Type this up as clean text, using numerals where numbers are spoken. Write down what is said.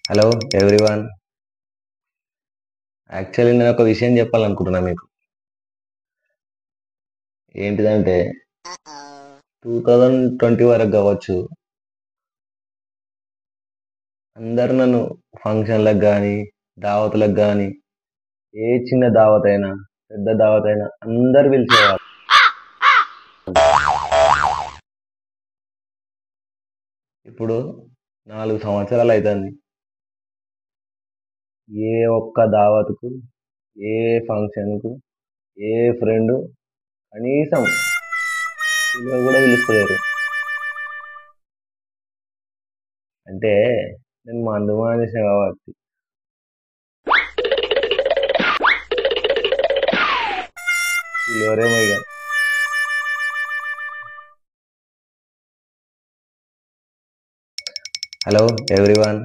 Hello everyone. Actually నేను ఒక విషయం చెప్పాలనుకుంటున్నా మీకు. ఏంటిదంటే 2020 వరకు కావచ్చు, అందరు నన్ను ఫంక్షన్లకు కానీ, దావతులకు కానీ, ఏ చిన్న దావత్ అయినా, పెద్ద దావత్ అయినా అందరు పిలిచేవారు. ఇప్పుడు 4 సంవత్సరాలు అవుతుంది. ఏ ఒక్క దావత్కు, ఏ ఫంక్షన్కు, ఏ ఫ్రెండ్ కనీసం పిలువ కూడా పిలుస్తలేరు. అంటే నేను మందు మానేసిన కాబట్టి పిలువరేమో ఇక. Hello everyone.